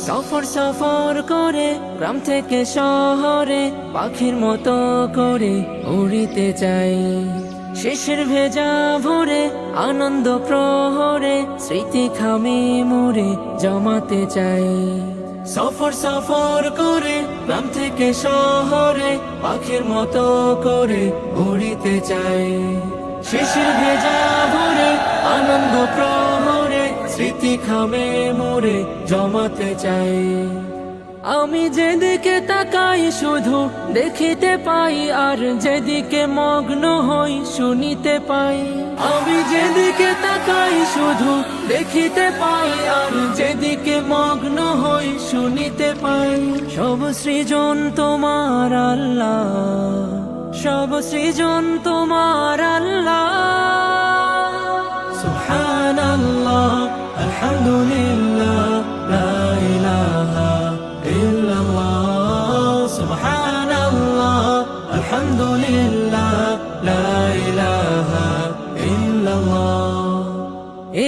সফর সফর করে গ্রাম থেকে শহরে পাখির মতো করে উড়িতে চাই। শিশির ভেজা ভোরে আনন্দ প্রহরে স্মৃতি খামে মোরে জমাতে চাই। সফর সফর করে গ্রাম থেকে শহরে পাখির মতো করে উড়িতে চাই। শিশির ভেজা ভোরে আনন্দ প্রহরে স্মৃতি খামে মোরে জমাতে চাই। আমি যেদিকে তাকাই শুধু দেখিতে পাই, আর যেদিকে মগ্ন হই শুনিতে পাই। আমি যেদিকে তাকাই শুধু দেখিতে পাই, আর যেদিকে মগ্ন হই শুনিতে পাই। সব সৃজন তোমার আল্লাহ, সব সৃজন তোমার আল্লাহ। সুবহানাল্লাহ আলহামদুলিল্লাহ লা ইলাহা ইল্লাল্লাহ। সুবহানাল্লাহ আলহামদুলিল্লাহ লা ইলাহা ইল্লাল্লাহ।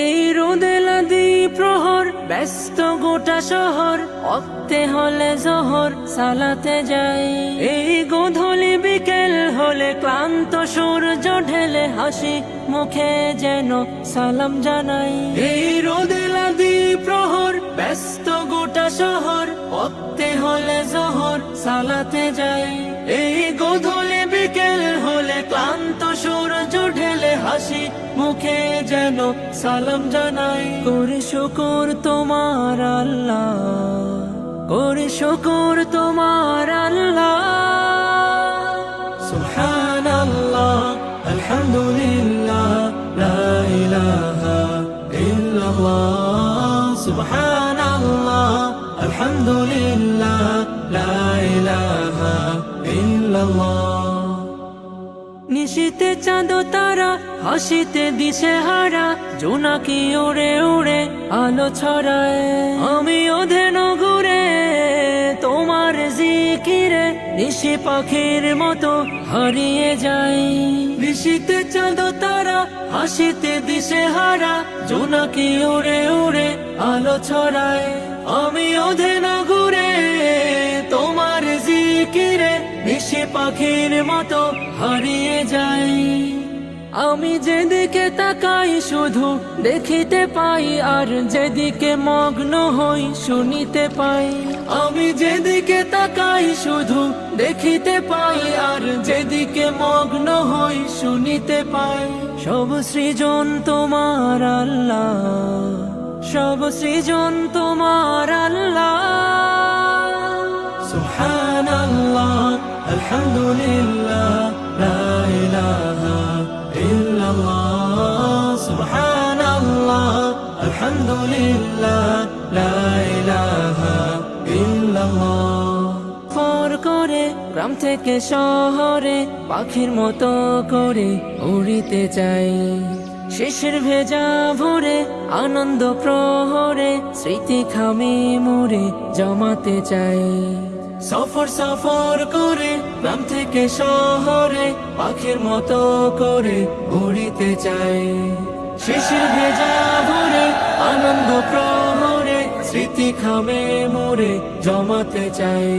এই রোদে লাদি প্রহর ব্যস্ত গোটা শহর, অক্তে হলে জোহর সালাতে যাই। এই গোধূলি বিকেল হলে ক্লান্ত সূর্য ঢেলে হাসি মুখে যেন সালাম জানাই। এই রোদে লাদি প্রহর ব্যস্ত গোটা শহর, অক্তে হলে জোহর সালাতে যাই। এই গোধূলি বিকেল হলে ক্লান্ত সূর্য ঢেলে হাসি মুখে যেন সালাম জানাই। করে শুকর তোমার আল্লাহ, করে শুকর তোমার আল্লাহ। সুবহানাল্লাহ আলহামদুলিল্লাহ লা ইলাহা ইল্লাল্লাহ। সুবহানাল্লাহ আলহামদুলিল্লাহ লা ইলাহা ইল্লাল্লাহ। নিশীতে চাঁদ তারা হাসিতে দিশে হারা, জোনাকি উড়ে উড়ে আলো ছড়ায়। আমি অধেন ঘুরে তোমার জিকিরে নিশি পাখির মতো হারিয়ে যাই। নিশীতে চাঁদ তারা হাসিতে দিশে হারা, জোনাকি উড়ে উড়ে আলো ছড়ায়। আমি অধেন ঘুরে তোমার জিকিরে নিশি পাখির মতো হারিয়ে যাই। আমি যেদিকে তাকাই শুধু দেখিতে পাই, আর যেদিকে মগ্ন হই শুনিতে পাই। আমি যেদিকে তাকাই শুধু দেখিতে পাই, আর যেদিকে মগ্ন হই শুনিতে পাই। সব সৃজন তোমার আল্লাহ, সব সৃজন তোমার আল্লাহ। সুবহানাল্লাহ আলহামদুলিল্লাহ লা ইলাহা ইল্লাল্লাহ। সুবহানাল্লাহ আলহামদুলিল্লাহ লা ইলাহা ইল্লাল্লাহ। ফর করে গ্রাম থেকে শহরে পাখির মতো করে উড়িতে চাই। শিশির ভেজা ভোরে আনন্দ প্রহরে স্মৃতি খামে মোরে জমাতে চাই। সফর সফর করে গ্রাম থেকে শহরে পাখির মতো করে উড়িতে চাই। শিশির ভেজা ভোরে আনন্দ প্রহরে স্মৃতি খামে মোরে জমাতে চাই।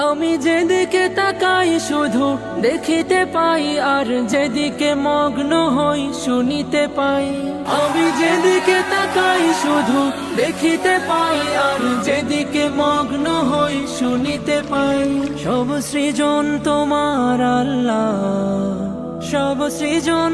আমি যেদিকে তাকাই শুধু দেখিতে পাই, আর যেদিকে মগ্ন হই শুনিতে পাই। আমি যেদিকে তাকাই শুধু দেখিতে পাই, আর যেদিকে মগ্ন হই শুনিতে পাই। সব সৃজন তোমার আল্লাহ, সব সৃজন